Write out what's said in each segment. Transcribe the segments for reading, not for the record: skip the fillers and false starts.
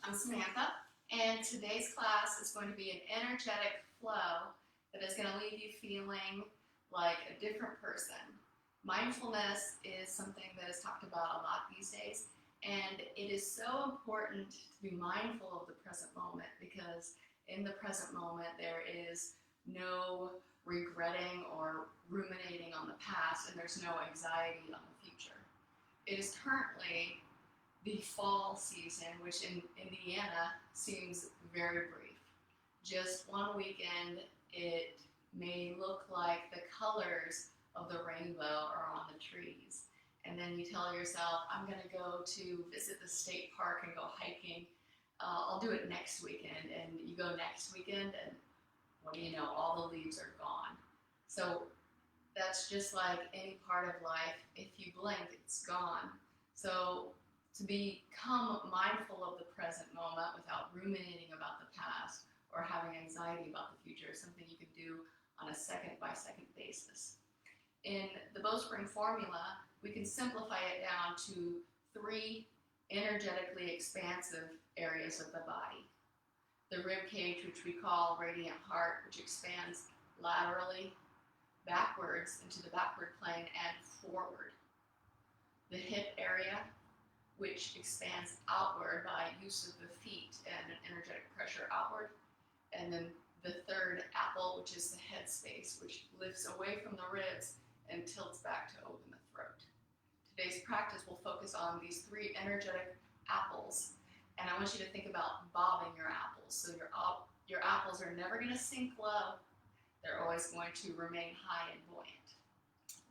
I'm Samantha, and today's class is going to be an energetic flow that is going to leave you feeling like a different person. Mindfulness is something that is talked about a lot these days, and it is so important to be mindful of the present moment because in the present moment there is no regretting or ruminating on the past, and there's no anxiety on the future. It is currently the fall season, which in Indiana seems very brief. Just one weekend, it may look like the colors of the rainbow are on the trees. And then you tell yourself, I'm going to go to visit the state park and go hiking. I'll do it next weekend. And you go next weekend, and what do you know? All the leaves are gone. So that's just like any part of life. If you blink, it's gone. So to become mindful of the present moment without ruminating about the past or having anxiety about the future is something you can do on a second-by-second basis. In the Bowspring formula, we can simplify it down to 3 energetically expansive areas of the body. The rib cage, which we call radiant heart, which expands laterally, backwards into the backward plane and forward. The hip area, which expands outward by use of the feet and an energetic pressure outward. And then the third apple, which is the head space, which lifts away from the ribs and tilts back to open the throat. Today's practice will focus on these 3 energetic apples, and I want you to think about bobbing your apples. So your apples are never going to sink low. They're always going to remain high and buoyant.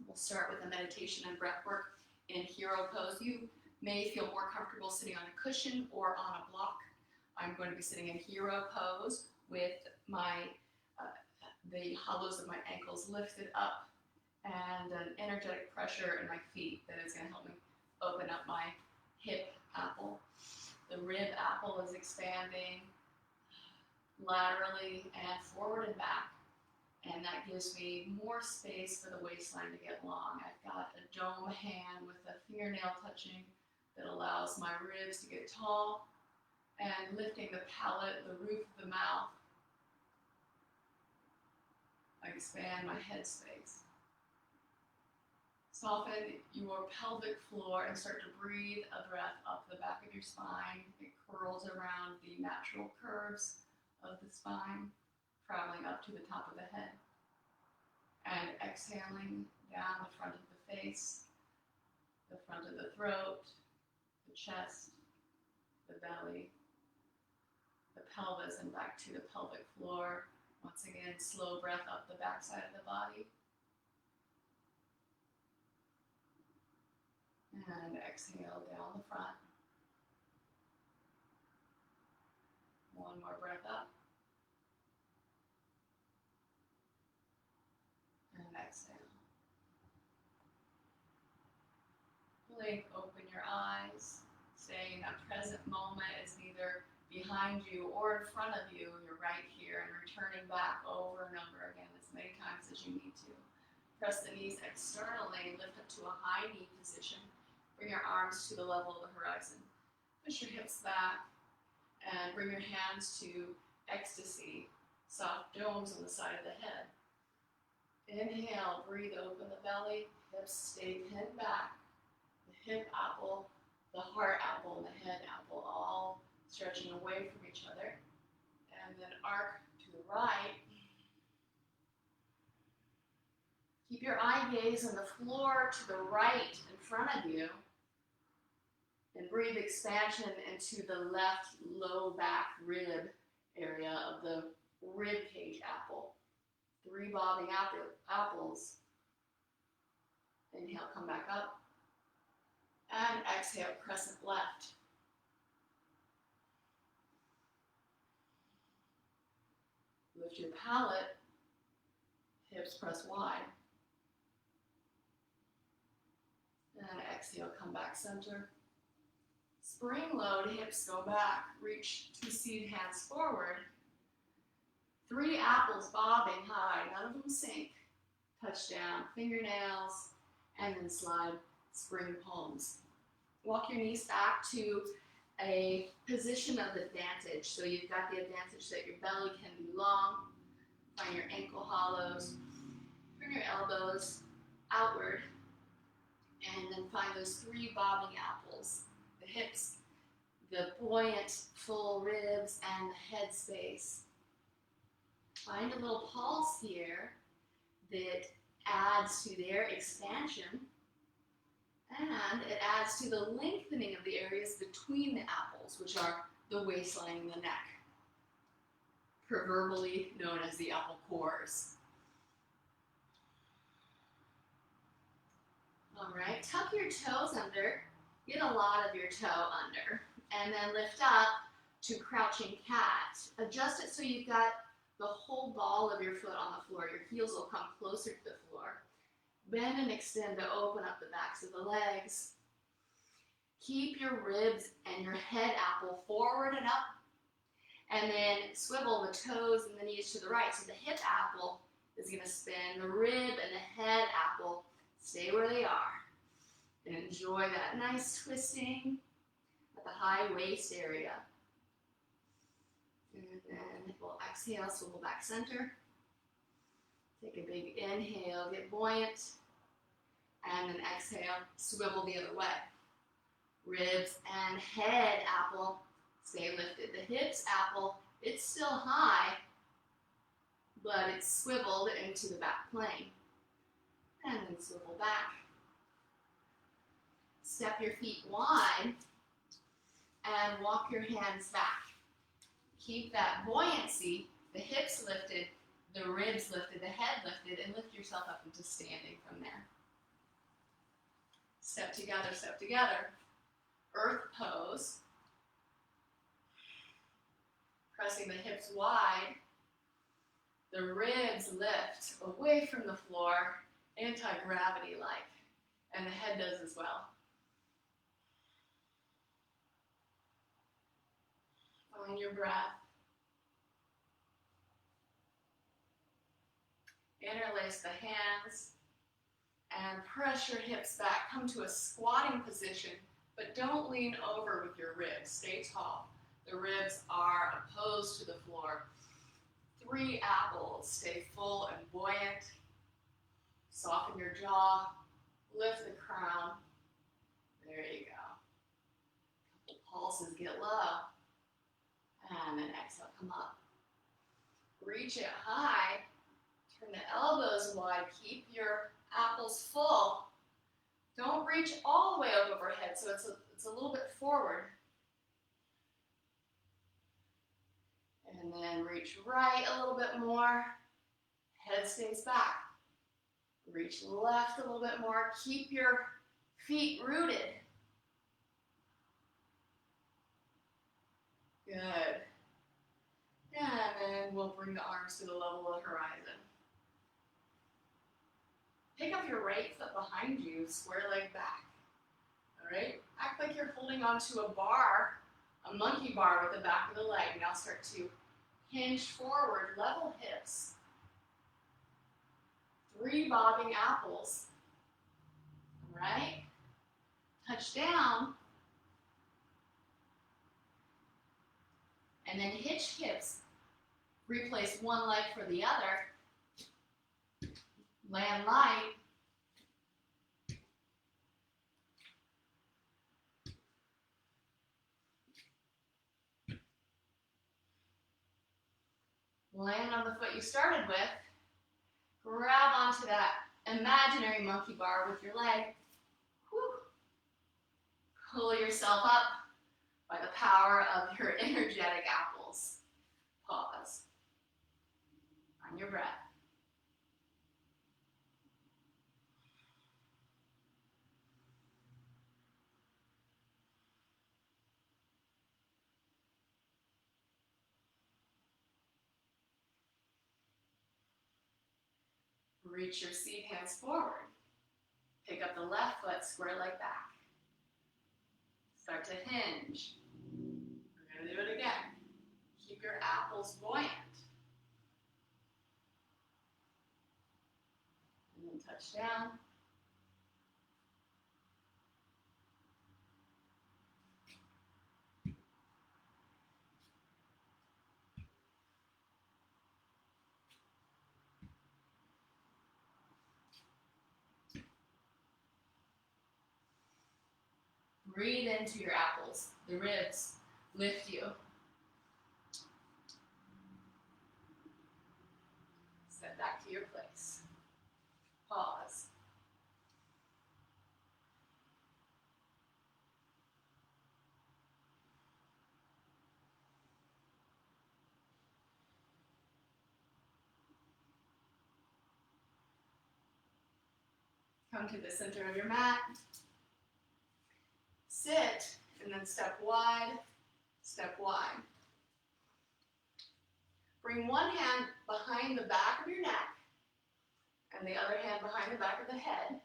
We'll start with a meditation and breath work in hero pose. You may feel more comfortable sitting on a cushion or on a block. I'm going to be sitting in hero pose with the hollows of my ankles lifted up and an energetic pressure in my feet that is going to help me open up my hip apple. The rib apple is expanding laterally and forward and back, and that gives me more space for the waistline to get long. I've got a dome hand with a fingernail touching that allows my ribs to get tall, and lifting the palate, the roof of the mouth. I expand my head space. Soften your pelvic floor and start to breathe a breath up the back of your spine. It curls around the natural curves of the spine, traveling up to the top of the head. And exhaling down the front of the face, the front of the throat, the chest, the belly, the pelvis, and back to the pelvic floor. Once again, slow breath up the backside of the body. And exhale down the front. One more breath up. And exhale. Blink, open your eyes. Staying in that present moment is neither behind you or in front of you. You're right here, and returning back over and over again as many times as you need to. Press the knees externally, lift up to a high knee position. Bring your arms to the level of the horizon. Push your hips back and bring your hands to ecstasy, soft domes on the side of the head. Inhale, breathe, open the belly, hips stay pinned back. The hip apple, the heart apple, and the head apple all stretching away from each other. And then arc to the right. Keep your eye gaze on the floor to the right in front of you. And breathe expansion into the left low back rib area of the rib cage apple. 3 bobbing apples. Inhale, come back up. And exhale, crescent left. Lift your palate. Hips press wide. And exhale, come back center. Spring load, hips go back. Reach 2 seated hands forward. 3 apples bobbing high, none of them sink. Touch down, fingernails, and then slide spring palms. Walk your knees back to a position of advantage. So you've got the advantage that your belly can be long. Find your ankle hollows. Turn your elbows outward. And then find those 3 bobbing apples. The hips, the buoyant, full ribs, and the head space. Find a little pulse here that adds to their expansion, and it adds to the lengthening of the areas between the apples, which are the waistline and the neck, proverbially known as the apple cores. All right, tuck your toes under, get a lot of your toe under, and then lift up to crouching cat. Adjust it so you've got the whole ball of your foot on the floor. Your heels will come closer to the floor. Bend and extend to open up the backs of the legs. Keep your ribs and your head apple forward and up, and then swivel the toes and the knees to the right. So the hip apple is going to spin, the rib and the head apple stay where they are. And enjoy that nice twisting at the high waist area. And then we'll exhale, swivel back center. Take a big inhale, get buoyant. And then exhale, swivel the other way. Ribs and head apple stay lifted. The hips apple, it's still high, but it's swiveled into the back plane. And then swivel back. Step your feet wide and walk your hands back. Keep that buoyancy, the hips lifted, the ribs lifted, the head lifted, and lift yourself up into standing from there. Step together, earth pose. Pressing the hips wide, the ribs lift away from the floor, anti-gravity like, and the head does as well. Find your breath. Interlace the hands and press your hips back. Come to a squatting position, but don't lean over with your ribs. Stay tall. The ribs are opposed to the floor. 3 apples. Stay full and buoyant. Soften your jaw. Lift the crown. There you go. Couple pulses, get low. And then exhale, come up. Reach it high. Turn the elbows wide. Keep your apples full. Don't reach all the way up overhead, so it's a little bit forward. And then reach right a little bit more. Head stays back. Reach left a little bit more. Keep your feet rooted. Good. And then we'll bring the arms to the level of the horizon. Pick up your right foot behind you, square leg back. All right? Act like you're holding onto a bar, a monkey bar with the back of the leg. Now start to hinge forward, level hips. 3 bobbing apples. All right? Touch down. And then hitch hips. Replace one leg for the other. Land light. Land on the foot you started with. Grab onto that imaginary monkey bar with your leg. Whew. Pull yourself up by the power of your energetic apples. Pause. On your breath. Reach your seat hands forward. Pick up the left foot, square leg back. Start to hinge. We're going to do it again. Keep your apples buoyant. And then touch down. Breathe into your apples. The ribs lift you. Step back to your place. Pause. Come to the center of your mat. Sit, and then step wide, step wide. Bring one hand behind the back of your neck, and the other hand behind the back of the head.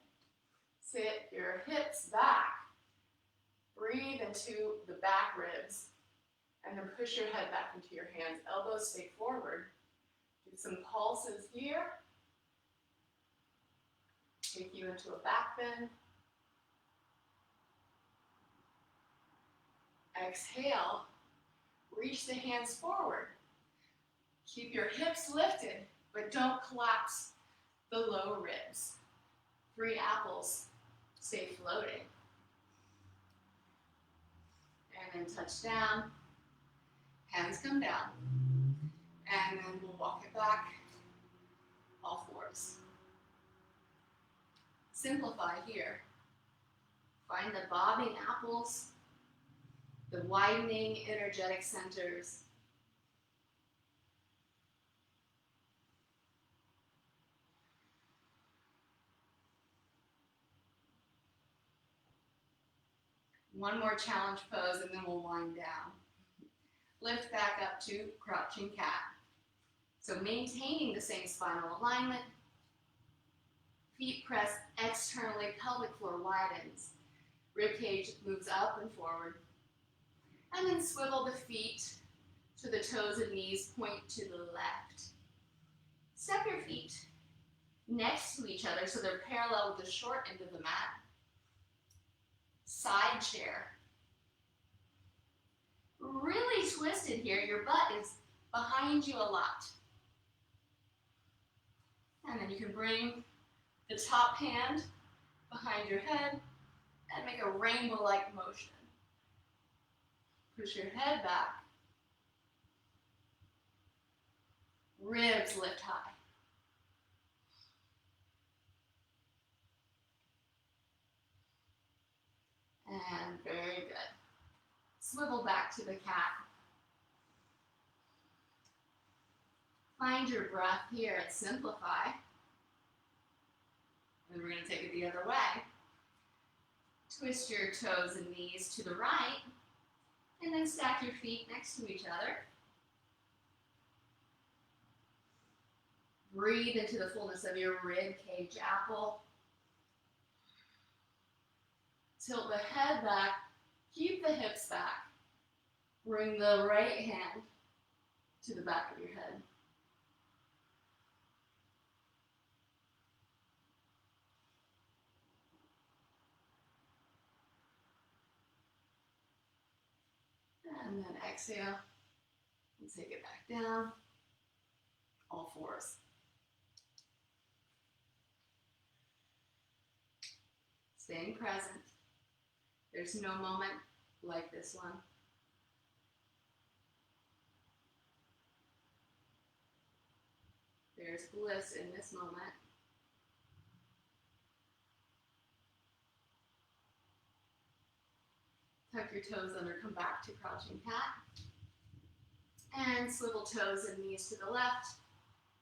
Sit your hips back. Breathe into the back ribs, and then push your head back into your hands. Elbows stay forward. Do some pulses here. Take you into a back bend. Exhale, reach the hands forward. Keep your hips lifted, but don't collapse the low ribs. 3 apples, stay floating. And then touch down, hands come down. And then we'll walk it back, all fours. Simplify here. Find the bobbing apples, the widening energetic centers. One more challenge pose and then we'll wind down. Lift back up to crouching cat. So maintaining the same spinal alignment. Feet press externally, pelvic floor widens. Rib cage moves up and forward. And then swivel the feet to the toes and knees, point to the left. Step your feet next to each other so they're parallel with the short end of the mat. Side chair. Really twisted here, your butt is behind you a lot. And then you can bring the top hand behind your head and make a rainbow-like motion. Push your head back. Ribs lift high. And very good. Swivel back to the cat. Find your breath here and simplify. And we're going to take it the other way. Twist your toes and knees to the right. And then stack your feet next to each other. Breathe into the fullness of your rib cage apple. Tilt the head back. Keep the hips back. Bring the right hand to the back of your head. And then exhale and take it back down, all fours. Staying present. There's no moment like this one. There's bliss in this moment. Tuck your toes under, come back to crouching cat. And swivel toes and knees to the left.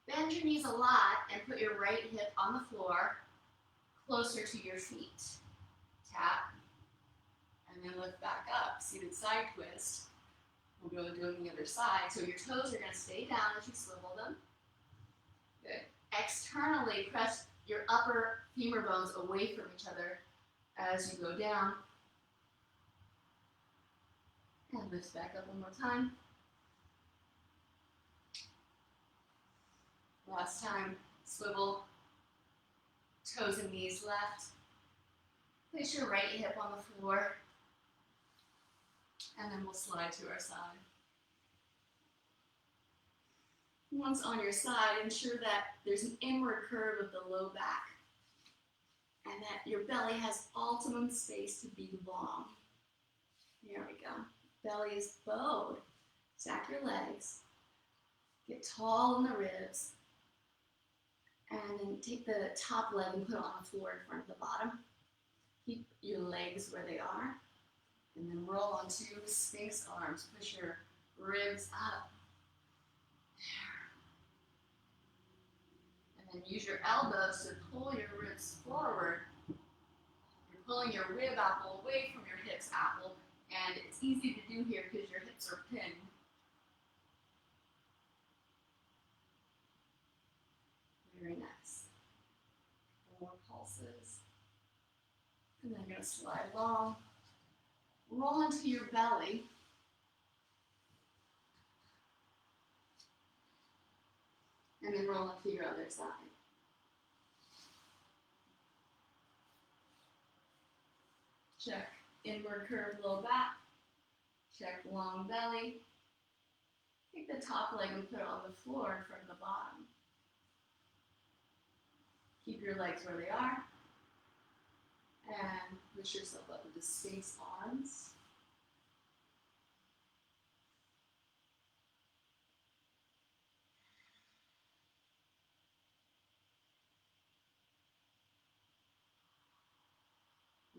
Bend your knees a lot and put your right hip on the floor, closer to your feet. Tap, and then lift back up, seated side twist. We'll go doing the other side. So your toes are going to stay down as you swivel them. Good. Externally, press your upper femur bones away from each other as you go down. And lift back up one more time. Last time, swivel, toes and knees left. Place your right hip on the floor. And then we'll slide to our side. Once on your side, ensure that there's an inward curve of the low back and that your belly has optimum space to be long. Here we go. Belly is bowed. Stack your legs. Get tall in the ribs. And then take the top leg and put it on the floor in front of the bottom. Keep your legs where they are. And then roll onto Sphinx arms. Push your ribs up. There. And then use your elbows to pull your ribs forward. You're pulling your rib apple away from your hips apple. And it's easy to do here because your hips are pinned. Very nice. More pulses. And then I'm going to slide along. Roll into your belly. And then roll into your other side. Check inward curve low back. Check long belly. Take the top leg and put it on the floor in front of the bottom. Keep your legs where they are. And push yourself up into Sphinx arms.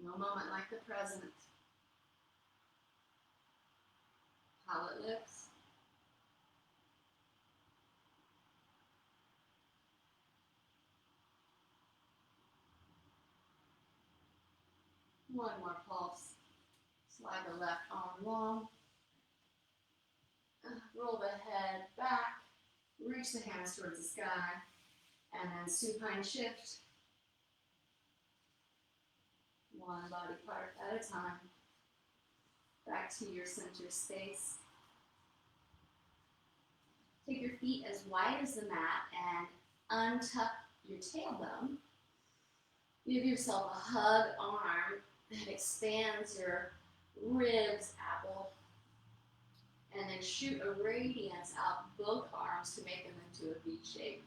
No moment like the present. Palate lifts. One more pulse. Slide the left arm long. Roll the head back. Reach the hands towards the sky. And then supine shift. One body part at a time. Back to your center space. Take your feet as wide as the mat and untuck your tailbone. Give yourself a hug arm that expands your ribs apple. And then shoot a radiance out both arms to make them into a V shape.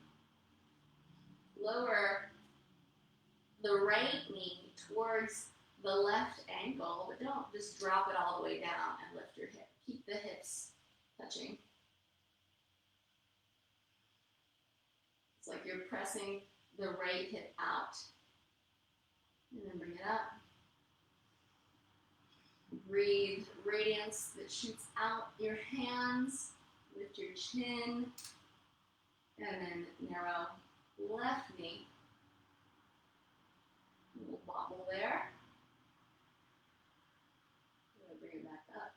Lower the right knee towards the left ankle, but don't just drop it all the way down and lift your hip. Keep the hips touching. It's like you're pressing the right hip out. And then bring it up. Breathe radiance that shoots out your hands. Lift your chin. And then narrow left knee. A little bobble there. Bring it back up.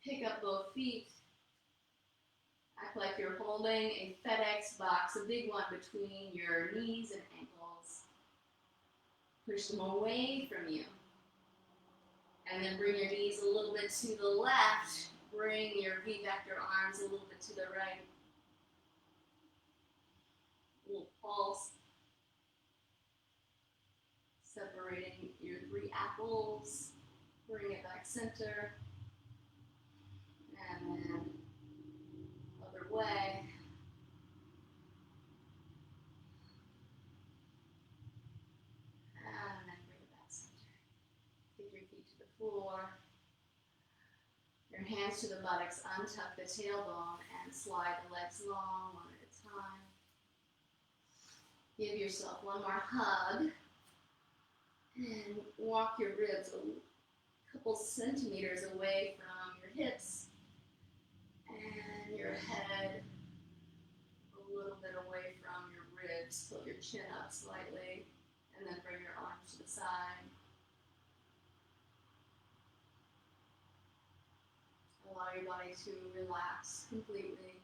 Pick up both feet. Act like you're holding a FedEx box, a big one between your knees and ankles. Push them away from you. And then bring your knees a little bit to the left. Bring your V-vector arms a little bit to the right. A little pulse. Separating your three apples. Bring it back center. And then other way. And then bring it back center. Take your feet to the floor. Your hands to the buttocks. Untuck the tailbone and slide the legs long one at a time. Give yourself one more hug. And walk your ribs a couple centimeters away from your hips. And your head a little bit away from your ribs. Tilt your chin up slightly. And then bring your arms to the side. Allow your body to relax completely.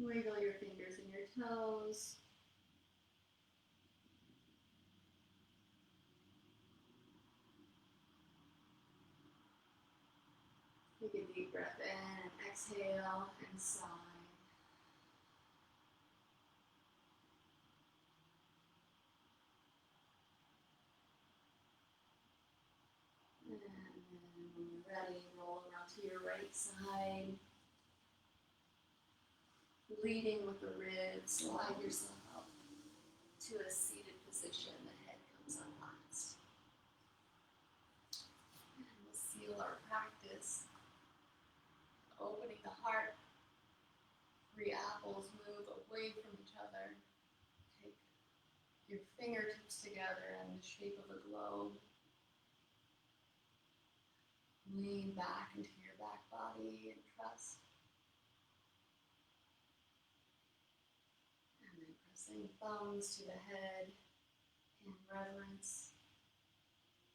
Wiggle your fingers and your toes. Take a deep breath in and exhale and sigh. And then when you're ready, roll around to your right side. Leading with the ribs, slide yourself up to a seated position. The head comes up last. And we'll seal our practice. Opening the heart. 3 apples move away from each other. Take your fingertips together in the shape of a globe. Lean back into your back body and trust. And then pressing thumbs to the head in reverence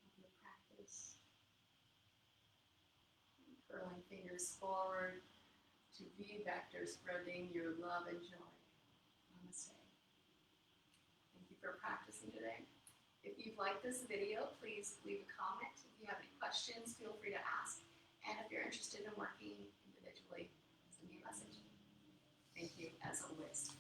of your practice. And curling fingers forward to V vector, spreading your love and joy. Namaste. Thank you for practicing today. If you've liked this video, please leave a comment. If you have any questions, feel free to ask. And if you're interested in working individually, send me a message. Thank you, as always.